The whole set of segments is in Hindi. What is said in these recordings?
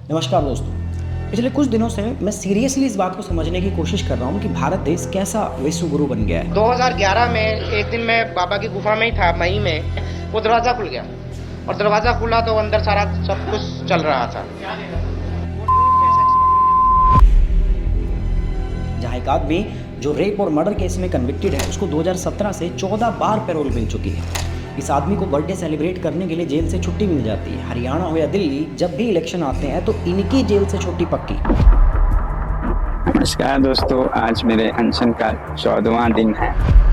नमस्कार दोस्तों। पिछले कुछ दिनों से मैं सीरियसली इस बात को समझने की कोशिश कर रहा हूँ कि भारत देश कैसा विश्व गुरु बन गया है। 2011 में एक दिन मैं बाबा की गुफा में ही था, मई में वो दरवाज़ा खुल गया और दरवाज़ा खुला तो अंदर सारा सब कुछ चल रहा था। जहाँ एक आदमी जो रेप और मर्डर केस में कन्विक्टेड है उसको 2017 से 14 बार पैरोल मिल चुकी है। इस आदमी को बर्थडे सेलिब्रेट करने के लिए जेल से छुट्टी मिल जाती है। हरियाणा हो या दिल्ली, जब भी इलेक्शन आते हैं तो इनकी जेल से छुट्टी पक्की। नमस्कार दोस्तों, आज मेरे अनशन का 14वां दिन है।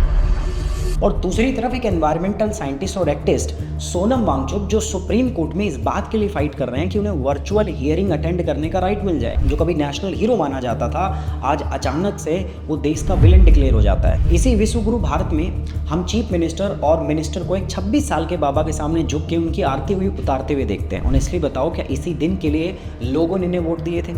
और दूसरी तरफ एक एनवायरमेंटल साइंटिस्ट और एक्टिविस्ट सोनम वांगचुक जो सुप्रीम कोर्ट में इस बात के लिए फाइट कर रहे हैं कि उन्हें वर्चुअल हियरिंग अटेंड करने का राइट मिल जाए। जो कभी नेशनल हीरो माना जाता था, आज अचानक से वो देश का विलेन डिक्लेयर हो जाता है। इसी विश्व गुरु भारत में हम चीफ मिनिस्टर और मिनिस्टर को एक 26 साल के बाबा के सामने झुक के उनकी आरती हुई उतारते हुए देखते हैं। ऑनेस्टली बताओ, क्या इसी दिन के लिए लोगों ने इन्हें वोट दिए थे?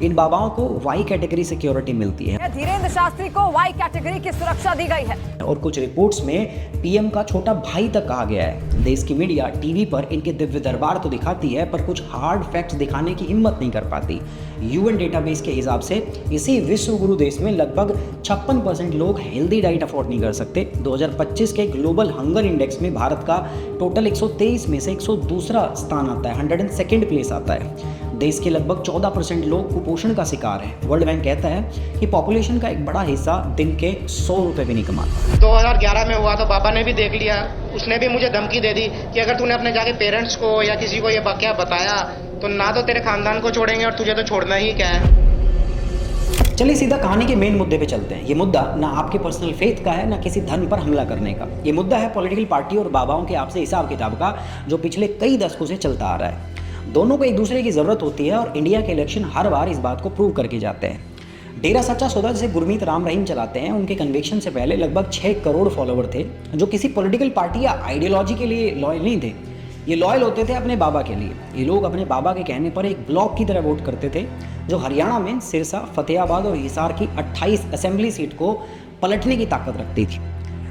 इन बाबाओं को वाई कैटेगरी सिक्योरिटी मिलती है। धीरेन्द्र शास्त्री को वाई कैटेगरी की सुरक्षा दी गई है और कुछ रिपोर्ट्स में पीएम का छोटा भाई तक कहा गया है। देश की मीडिया टीवी पर इनके दिव्य दरबार तो दिखाती है, पर कुछ हार्ड फैक्ट्स दिखाने की हिम्मत नहीं कर पाती। यूएन डेटाबेस के हिसाब से इसी विश्व गुरु देश में लगभग 56% लोग हेल्दी डाइट अफोर्ड नहीं कर सकते। 2025 के ग्लोबल हंगर इंडेक्स में भारत का टोटल 123 में से 102वां स्थान आता है, 102nd प्लेस आता है। देश के लगभग 14% लोग कुपोषण का शिकार हैं। वर्ल्ड बैंक कहता है कि पॉपुलेशन का एक बड़ा हिस्सा दिन के 100 रुपए भी नहीं कमाता। 2011 में हुआ तो बाबा ने भी देख लिया, उसने भी मुझे धमकी दे दी कि अगर तूने अपने जाके पेरेंट्स को या किसी को ये वाकया बताया तो ना तो तेरे खानदान को छोड़ेंगे और तुझे तो छोड़ना ही क्या है। चलिए सीधा कहानी के मेन मुद्दे पे चलते हैं। ये मुद्दा ना आपके पर्सनल फेथ का है, ना किसी धर्म पर हमला करने का। ये मुद्दा है पॉलिटिकल पार्टी और बाबाओं के आपसे हिसाब किताब का, जो पिछले कई दशकों से चलता आ रहा है। दोनों को एक दूसरे की ज़रूरत होती है और इंडिया के इलेक्शन हर बार इस बात को प्रूव करके जाते हैं। डेरा सच्चा सौदा जैसे गुरमीत राम रहीम चलाते हैं, उनके कन्विक्शन से पहले लगभग 6 करोड़ फॉलोवर थे, जो किसी पॉलिटिकल पार्टी या आइडियोलॉजी के लिए लॉयल नहीं थे। ये लॉयल होते थे अपने बाबा के लिए। ये लोग अपने बाबा के कहने पर एक ब्लॉक की तरह वोट करते थे, जो हरियाणा में सिरसा, फतेहाबाद और हिसार की 28 असेंबली सीट को पलटने की ताकत रखती थी।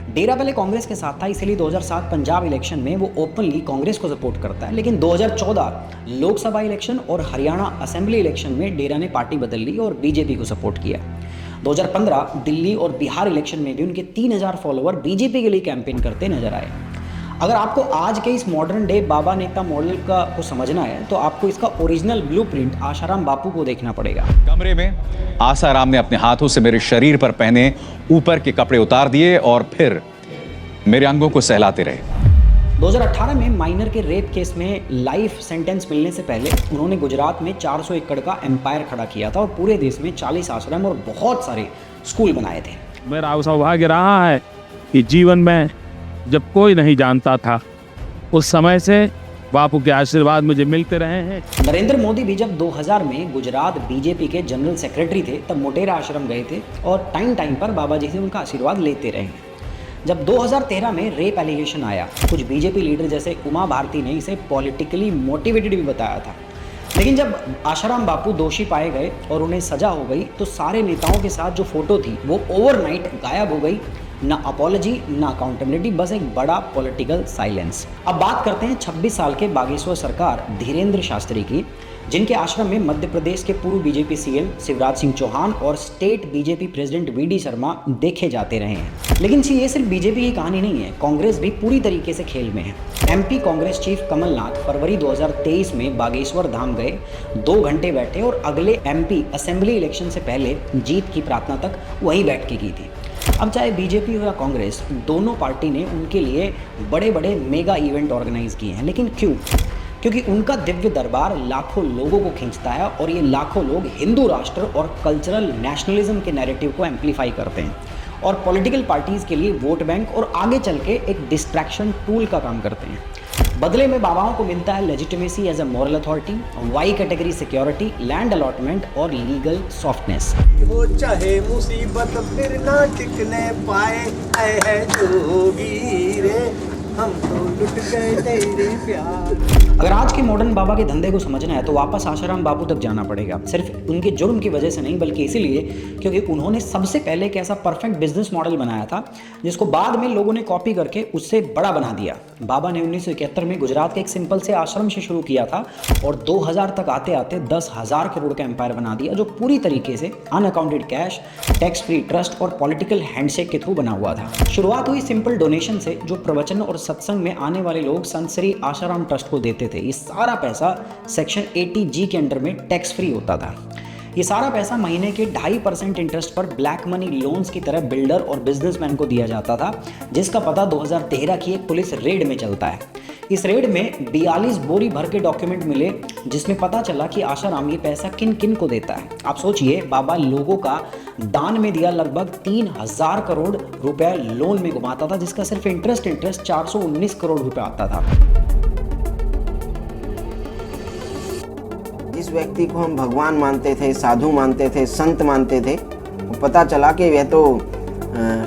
डेरा पहले कांग्रेस के साथ था, इसलिए 2007 पंजाब इलेक्शन में वो ओपनली कांग्रेस को सपोर्ट करता है। लेकिन 2014 लोकसभा इलेक्शन और हरियाणा असेंबली इलेक्शन में डेरा ने पार्टी बदल ली और बीजेपी को सपोर्ट किया। 2015 दिल्ली और बिहार इलेक्शन में भी उनके 3000 फॉलोवर बीजेपी के लिए कैंपेन करते नजर आए। अगर आपको आज के इस मॉडर्न डे बाबा नेता मॉडल को समझना है तो आपको इसका ओरिजिनल ब्लूप्रिंट आसाराम बापू को देखना पड़ेगा। कमरे में आसाराम ने अपने हाथों से मेरे शरीर पर पहने ऊपर के कपड़े उतार दिए और फिर मेरे अंगों को सहलाते रहे। 2018 में माइनर के रेप केस में लाइफ सेंटेंस मिलने से पहले उन्होंने गुजरात में 400 एकड़ का एम्पायर खड़ा किया था और पूरे देश में 40 आश्रम और बहुत सारे स्कूल बनाए थे। मेरा सौभाग्य रहा है कि जीवन में जब कोई नहीं जानता था, उस समय से बापू के आशीर्वाद मुझे मिलते रहे हैं। नरेंद्र मोदी भी जब 2000 में गुजरात बीजेपी के जनरल सेक्रेटरी थे, तब मोटेरा आश्रम गए थे और टाइम पर बाबा जी से उनका आशीर्वाद लेते रहे। जब 2013 में रेप एलिगेशन आया, कुछ बीजेपी लीडर जैसे उमा भारती ने इसे पॉलिटिकली मोटिवेटेड भी बताया था। लेकिन जब आसाराम बापू दोषी पाए गए और उन्हें सजा हो गई, तो सारे नेताओं के साथ जो फोटो थी वो ओवरनाइट गायब हो गई। ना अपॉलॉजी, ना अकाउंटेबिलिटी, बस एक बड़ा पॉलिटिकल साइलेंस। अब बात करते हैं 26 साल के बागेश्वर सरकार धीरेन्द्र शास्त्री की, जिनके आश्रम में मध्य प्रदेश के पूर्व बीजेपी सीएम शिवराज सिंह चौहान और state BJP president VD Sharma देखे जाते रहे हैं। लेकिन ये सिर्फ बीजेपी की कहानी नहीं है, कांग्रेस भी पूरी तरीके से खेल में है। एमपी कांग्रेस चीफ कमलनाथ फरवरी 2023 में बागेश्वर धाम गए, 2 घंटे बैठे और अगले एमपी असेंबली इलेक्शन से पहले जीत की प्रार्थना तक वहीं बैठ के की थी। अब चाहे बीजेपी हो या कांग्रेस, दोनों पार्टी ने उनके लिए बड़े बड़े मेगा इवेंट ऑर्गेनाइज किए हैं। लेकिन क्यों? क्योंकि उनका दिव्य दरबार लाखों लोगों को खींचता है और ये लाखों लोग हिंदू राष्ट्र और कल्चरल नेशनलिज्म के नैरेटिव को एम्पलीफाई करते हैं और पॉलिटिकल पार्टीज के लिए वोट बैंक और आगे चल के एक डिस्ट्रैक्शन टूल का काम करते हैं। बदले में बाबाओं को मिलता है legitimacy as a moral authority, Y category security, land allotment और लीगल सॉफ्टनेस। हो चाहे मुसीबत फिर ना टिकने पाए, है जोगी रे हम तो लुट गए तेरे प्यार। अगर आज के मॉडर्न बाबा के धंधे को समझना है तो वापस आशाराम बापू तक जाना पड़ेगा। सिर्फ उनके जुर्म की वजह से नहीं, बल्कि इसीलिए क्योंकि उन्होंने सबसे पहले एक ऐसा परफेक्ट बिजनेस मॉडल बनाया था जिसको बाद में लोगों ने कॉपी करके उससे बड़ा बना दिया। बाबा ने 1971 में गुजरात के एक सिंपल से आश्रम से शुरू किया था और 2000 तक आते आते 10,000 करोड़ का एम्पायर बना दिया, जो पूरी तरीके से unaccounted cash, tax free trust और पॉलिटिकल हैंडशेक के थ्रू बना हुआ था। शुरुआत हुई सिंपल डोनेशन से, जो प्रवचन और सत्संग में आने वाले लोग संत श्री आशाराम ट्रस्ट को देते थे। ये सारा पैसा सेक्शन 80G के अंडर में टैक्स फ्री होता था। ये सारा पैसा महीने के 2.5% इंटरेस्ट पर ब्लैक मनी लोन्स की तरह बिल्डर और बिजनेसमैन को दिया जाता था, जिसका पता 2013 की एक पुलिस रेड में चलता है। इस रेड में 42 बोरी भर के डॉक्यूमेंट मिले, जिसमें पता चला कि आशाराम ये पैसा किन किन को देता है। आप सोचिए, बाबा लोगों का दान में दिया लगभग 3,000 करोड़ रुपए लोन में घुमाता था, जिसका सिर्फ इंटरेस्ट 419 करोड़ रुपए आता था। जिस व्यक्ति को हम भगवान मानते थे, साधु मानते थे, संत मानते थे, वो पता चला कि वह तो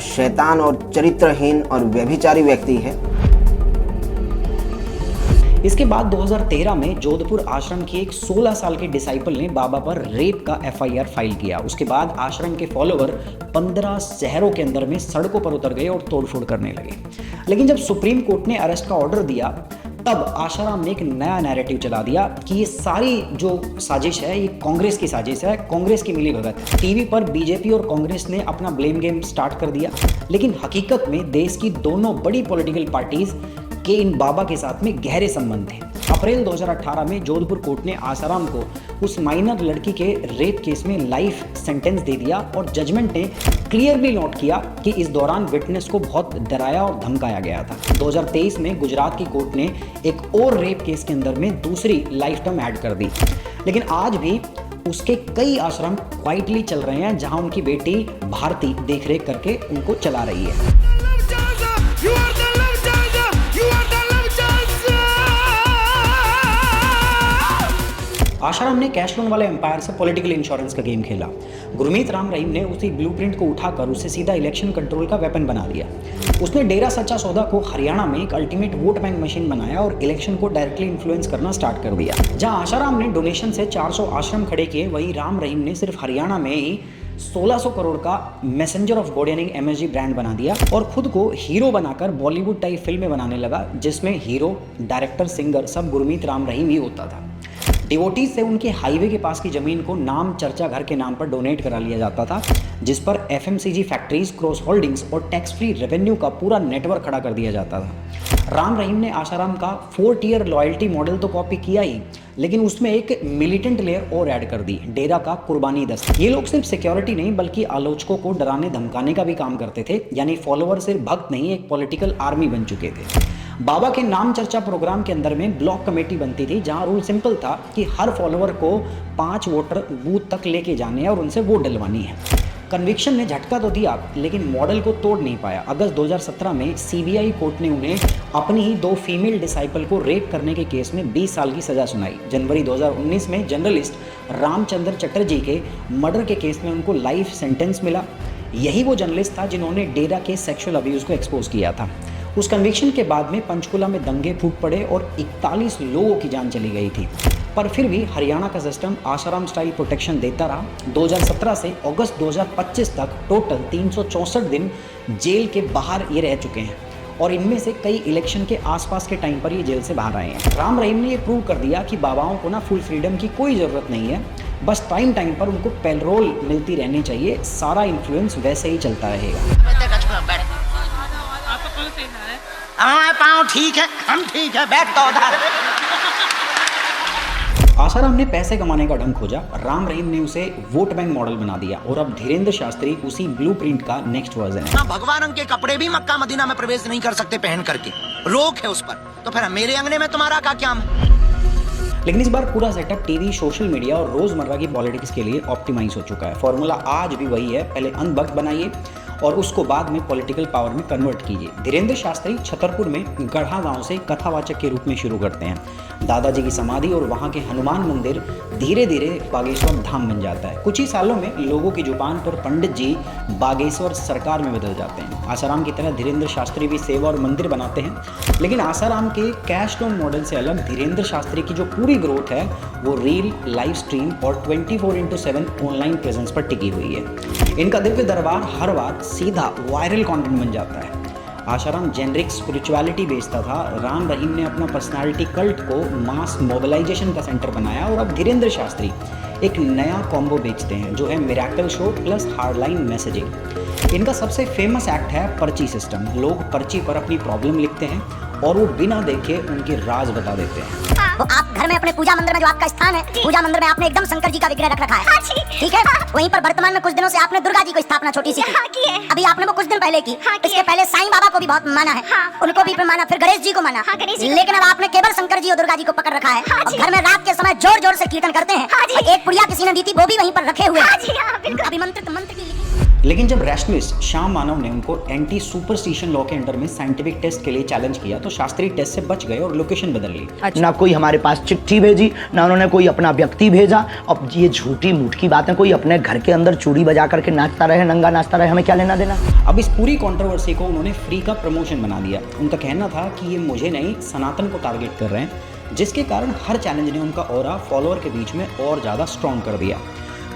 शैतान और चरित्रहीन और व्यभिचारी व्यक्ति है। इसके बाद 2013 में जोधपुर आश्रम की एक 16 साल के डिसाइपल ने बाबा पर रेप का FIR फाइल किया। उसके बाद आश्रम के फॉलोवर 15 शहरों के अंदर में सड़कों पर उतर गए और तोड़फोड़ करने लगे। लेकिन जब सुप्रीम कोर्ट ने अरेस्ट का ऑर्डर दिया, तब आशाराम ने एक नया नैरेटिव चला दिया कि ये सारी जो साजिश है, ये कांग्रेस की साजिश है, कांग्रेस की मिलीभगत। टीवी पर बीजेपी और कांग्रेस ने अपना ब्लेम गेम स्टार्ट कर दिया, लेकिन हकीकत में देश की दोनों बड़ी पॉलिटिकल पार्टीज के इन बाबा के साथ में गहरे संबंध थे। अप्रैल 2018 में जोधपुर कोर्ट ने आशाराम को उस माइनर लड़की के रेप केस में लाइफ सेंटेंस दे दिया और जजमेंट ने क्लियरली नोट किया कि इस दौरान विटनेस को बहुत डराया और धमकाया गया था। 2023 में गुजरात की कोर्ट ने एक और रेप केस के अंदर में दूसरी लाइफ टर्म ऐड कर दी, लेकिन आज भी उसके कई आश्रम क्वाइटली चल रहे हैं, जहां उनकी बेटी भारती देखरेख करके उनको चला रही है। आशाराम ने कैश लोन वाले एम्पायर से पॉलिटिकल इंश्योरेंस का गेम खेला। गुरमीत राम रहीम ने उसी ब्लूप्रिंट को उठाकर उसे सीधा इलेक्शन कंट्रोल का वेपन बना दिया। उसने डेरा सच्चा सौदा को हरियाणा में एक अल्टीमेट वोट बैंक मशीन बनाया और इलेक्शन को डायरेक्टली इन्फ्लुएंस करना स्टार्ट कर दिया। जहां आशाराम ने डोनेशन से 400 आश्रम खड़े किए, वहीं राम रहीम ने सिर्फ हरियाणा में ही 1600 करोड़ का मैसेंजर ऑफ गॉड यानी MSG ब्रांड बना दिया और खुद को हीरो बनाकर बॉलीवुड टाइप फिल्में बनाने लगा, जिसमें हीरो, डायरेक्टर, सिंगर सब गुरमीत राम रहीम ही होता था। डिवोटीज से उनके हाईवे के पास की जमीन को नाम चर्चा घर के नाम पर डोनेट करा लिया जाता था, जिस पर FMCG फैक्ट्रीज, क्रॉस होल्डिंग्स और टैक्स फ्री रेवेन्यू का पूरा नेटवर्क खड़ा कर दिया जाता था। राम रहीम ने आशाराम का 4 टियर लॉयल्टी मॉडल तो कॉपी किया ही, लेकिन उसमें एक मिलिटेंट लेयर और ऐड कर दी, डेरा का कुर्बानी दस्ता। ये लोग सिर्फ सिक्योरिटी नहीं बल्कि आलोचकों को डराने धमकाने का भी काम करते थे, यानी फॉलोअर सिर्फ भक्त नहीं, एक पॉलिटिकल आर्मी बन चुके थे। बाबा के नाम चर्चा प्रोग्राम के अंदर में ब्लॉक कमेटी बनती थी, जहां रूल सिंपल था कि हर फॉलोअर को 5 वोटर बूथ तक लेके जाने हैं और उनसे वोट डलवानी है। कन्विक्शन ने झटका तो दिया, लेकिन मॉडल को तोड़ नहीं पाया। अगस्त 2017 में CBI कोर्ट ने उन्हें अपनी ही 2 फीमेल डिसाइपल को रेप करने के केस में 20 साल की सजा सुनाई। जनवरी 2019 में जर्नलिस्ट रामचंद्र चटर्जी के मर्डर के केस में उनको लाइफ सेंटेंस मिला। यही वो जर्नलिस्ट था जिन्होंने डेरा के सेक्सुअल अब्यूज को एक्सपोज किया था। उस कन्विक्शन के बाद में पंचकुला में दंगे फूट पड़े और 41 लोगों की जान चली गई थी, पर फिर भी हरियाणा का सिस्टम आशाराम स्टाइल प्रोटेक्शन देता रहा। 2017 से अगस्त 2025 तक टोटल 364 दिन जेल के बाहर ये रह चुके हैं और इनमें से कई इलेक्शन के आसपास के टाइम पर ये जेल से बाहर आए हैं। राम रहीम ने ये प्रूव कर दिया कि बाबाओं को ना फुल फ्रीडम की कोई ज़रूरत नहीं है, बस टाइम पर उनको पेरोल मिलती रहनी चाहिए। सारा इन्फ्लुएंस वैसे ही चलता रहेगा। हाँ पाँव ठीक है, हम ठीक है, बैठ तो उधर। आशाराम ने पैसे कमाने का ढंग खोजा, राम रहीम ने उसे वोट बैंक मॉडल बना दिया और अब धीरेन्द्र शास्त्री उसी ब्लूप्रिंट का नेक्स्ट वर्जन है। भगवा रंग के कपड़े भी मक्का मदीना में प्रवेश नहीं कर सकते पहन करके, रोक है उस पर, तो फिर मेरे अंगने में तुम्हारा क्या है? लेकिन इस बार पूरा सेटअप टीवी, सोशल मीडिया और रोजमर्रा की पॉलिटिक्स के लिए ऑप्टिमाइज हो चुका है। फॉर्मूला आज भी वही है, पहले अनबक्ड बनाइए और उसको बाद में पॉलिटिकल पावर में कन्वर्ट कीजिए। धीरेन्द्र शास्त्री छतरपुर में गढ़ा गांव से कथावाचक के रूप में शुरू करते हैं। दादाजी की समाधि और वहां के हनुमान मंदिर धीरे धीरे बागेश्वर धाम बन जाता है। कुछ ही सालों में लोगों की जुबान पर पंडित जी बागेश्वर सरकार में बदल जाते हैं। आसाराम की तरह धीरेन्द्र शास्त्री भी सेवा और मंदिर बनाते हैं, लेकिन आसाराम के कैश टोन मॉडल से अलग धीरेन्द्र शास्त्री की जो पूरी ग्रोथ है वो रील, लाइव स्ट्रीम और 24/7 ऑनलाइन प्रेजेंस पर टिकी हुई है। इनका दिव्य दरबार हर बार सीधा वायरल कंटेंट बन जाता है। आसाराम जेनरिक स्पिरिचुअलिटी बेचता था, राम रहीम ने अपना पर्सनालिटी कल्ट को मास मोबिलाइजेशन का सेंटर बनाया और अब धीरेन्द्र शास्त्री एक नया कॉम्बो बेचते हैं जो है miracle show plus hardline messaging. इनका सबसे फेमस एक्ट है पर्ची सिस्टम। लोग पर्ची पर अपनी प्रॉब्लम लिखते हैं और वो बिना देखे उनके राज बता देते हैं। तो आप घर में अपने पूजा मंदिर में जो आपका स्थान है, पूजा मंदिर में आपने एकदम शंकर जी का विग्रह रख रखा है, ठीक है। वहीं पर वर्तमान में कुछ दिनों से आपने दुर्गा जी को स्थापना छोटी सी की है। अभी आपने वो कुछ दिन पहले की। इसके पहले साईं बाबा को भी बहुत माना है, उनको भी माना, फिर गणेश जी को माना, लेकिन अब आपने केवल शंकर जी और दुर्गा जी को पकड़ रखा है। और घर में रात के समय जोर जोर से कीर्तन करते हैं। एक पुड़िया किसी ने दी थी, वो भी वहीं पर रखे हुए हैं। अभिमंत्रित मंत्र की। लेकिन जब रैशनलिस्ट श्याम मानव ने उनको एंटी सुपरस्टिशन लॉ के अंडर में साइंटिफिक टेस्ट के लिए चैलेंज किया तो शास्त्री टेस्ट से बच गए और लोकेशन बदल ली। ना कोई हमारे पास चिट्ठी भेजी, ना उन्होंने कोई अपना व्यक्ति भेजा। अब ये झूठी मूठ की बातें, कोई अपने घर के अंदर चूड़ी बजा करके नाचता रहे, नंगा नाचता रहे, हमें क्या लेना देना। अब इस पूरी कंट्रोवर्सी को उन्होंने फ्री का प्रमोशन बना दिया। उनका कहना था कि ये मुझे नहीं सनातन को टारगेट कर रहे हैं, जिसके कारण हर चैलेंज ने उनका ऑरा फॉलोअर के बीच में और ज्यादा स्ट्रॉन्ग कर दिया।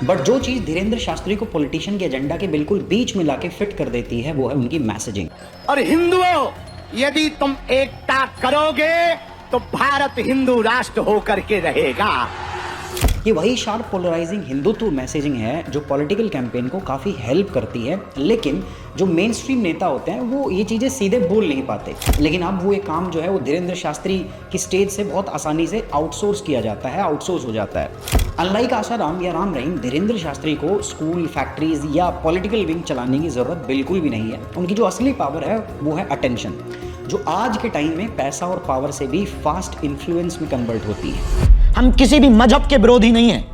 बट जो चीज़ धीरेन्द्र शास्त्री को पॉलिटिशियन के एजेंडा के बिल्कुल बीच में लाके फिट कर देती है वो है उनकी मैसेजिंग। और हिंदुओं, यदि तुम एकता करोगे तो भारत हिंदू राष्ट्र होकर के रहेगा। ये वही शार्प पोलराइजिंग हिंदुत्व मैसेजिंग है जो पॉलिटिकल कैंपेन को काफ़ी हेल्प करती है, लेकिन जो मेन स्ट्रीम नेता होते हैं वो ये चीज़ें सीधे बोल नहीं पाते। लेकिन अब वो एक काम जो है वो धीरेन्द्र शास्त्री की स्टेज से बहुत आसानी से आउटसोर्स किया जाता है, आउटसोर्स हो जाता है। अनलाइक आसाराम या राम रहीम, धीरेन्द्र शास्त्री को स्कूल, फैक्ट्रीज या पॉलिटिकल विंग चलाने की ज़रूरत बिल्कुल भी नहीं है। उनकी जो असली पावर है वो है अटेंशन, जो आज के टाइम में पैसा और पावर से भी फास्ट इन्फ्लुएंस में कन्वर्ट होती है। हम किसी भी मजहब के विरोधी नहीं हैं,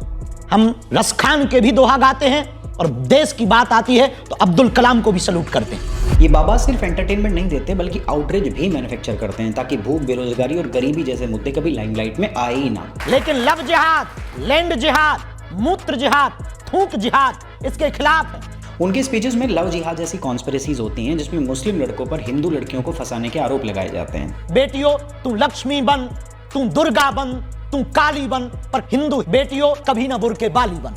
हम रसखान के भी दोहा गाते हैं और देश की बात आती है तो अब्दुल कलाम को भी सलूट करते हैं। ये बाबा सिर्फ एंटरटेनमेंट नहीं देते बल्कि आउटरीच भी मैन्युफैक्चर करते हैं ताकि भूख, बेरोजगारी और गरीबी जैसे मुद्दे कभी लाइमलाइट में आए ही ना। लेकिन लव जिहाद, लैंड जिहाद, मूत्र जिहाद, थूक जिहाद, इसके खिलाफ है। उनके स्पीचेस में लव जिहाद जैसी कॉन्स्पिरेसीज होती हैं जिसमें मुस्लिम लड़कों पर हिंदू लड़कियों को फंसाने के आरोप लगाए जाते हैं। बेटियों, तू लक्ष्मी बन, तू दुर्गा बन, तू काली बन, पर हिंदू बेटियों कभी ना बुर्के बाली बन।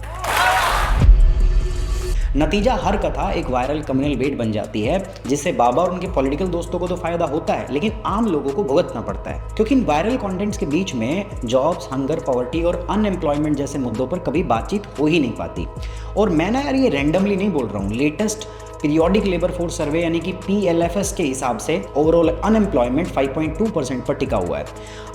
नतीजा हर कथा एक वायरल कम्युनल वेट बन जाती है, जिससे बाबा और उनके पॉलिटिकल दोस्तों को तो फायदा होता है लेकिन आम लोगों को भुगतना पड़ता है, क्योंकि इन वायरल कंटेंट्स के बीच में जॉब्स, हंगर, पॉवर्टी और अनएम्प्लॉयमेंट जैसे मुद्दों पर कभी बातचीत हो ही नहीं पाती। और मैं ना यार ये रैंडमली नहीं बोल रहा हूँ, latest periodic labour force survey यानी कि PLFS के हिसाब से ओवरऑल अनएम्प्लॉयमेंट 5.2% पर टिका हुआ है।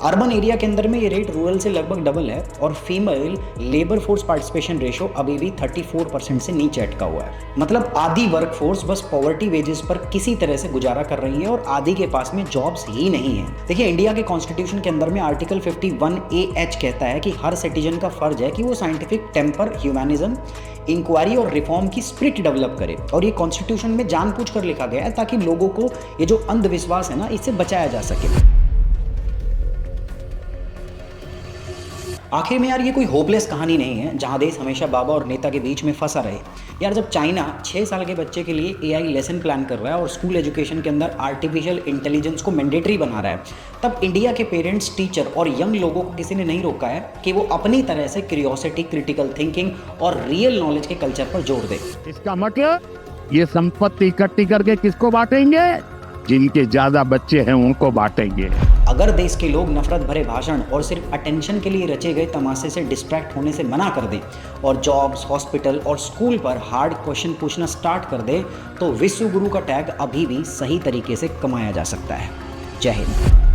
अर्बन एरिया के अंदर में ये रेट रूरल से लगभग डबल है और female labour force participation ratio अभी भी 34% से नीचे अटका हुआ है। मतलब आधी वर्क फोर्स बस पॉवर्टी वेजेस पर किसी तरह से गुजारा कर रही है और आधी के पास में जॉब्स ही नहीं है। देखिए, इंडिया के कॉन्स्टिट्यूशन के अंदर में आर्टिकल 51AH कहता है कि हर सिटीजन का फर्ज है कि वो साइंटिफिक टेम्पर, ह्यूमैनिज्म, इंक्वायरी और रिफॉर्म की स्पिरिट डेवलप करे। और ये कॉन्स्टिट्यूशन में जानबूझकर लिखा गया है ताकि लोगों को ये जो अंधविश्वास है ना, इससे बचाया जा सके। आखिर में यार ये कोई होपलेस कहानी नहीं है जहां देश हमेशा बाबा और नेता के बीच में फंसा रहे। यार जब चाइना 6 साल के बच्चे के लिए AI लेसन प्लान कर रहा है और स्कूल एजुकेशन के अंदर आर्टिफिशियल इंटेलिजेंस को मैंडेटरी बना रहा है, तब इंडिया के पेरेंट्स, टीचर और यंग लोगों को किसी ने नहीं रोका है कि वो अपनी तरह से क्यूरियोसिटी, क्रिटिकल थिंकिंग और रियल नॉलेज के कल्चर पर जोर दे। इसका मतलब ये संपत्ति इकट्ठी करके किसको बांटेंगे? जिनके ज्यादा बच्चे हैं उनको बांटेंगे। अगर देश के लोग नफरत भरे भाषण और सिर्फ अटेंशन के लिए रचे गए तमाशे से डिस्ट्रैक्ट होने से मना कर दें और जॉब्स, हॉस्पिटल और स्कूल पर हार्ड क्वेश्चन पूछना स्टार्ट कर दे, तो विश्व गुरु का टैग अभी भी सही तरीके से कमाया जा सकता है। जय हिंद।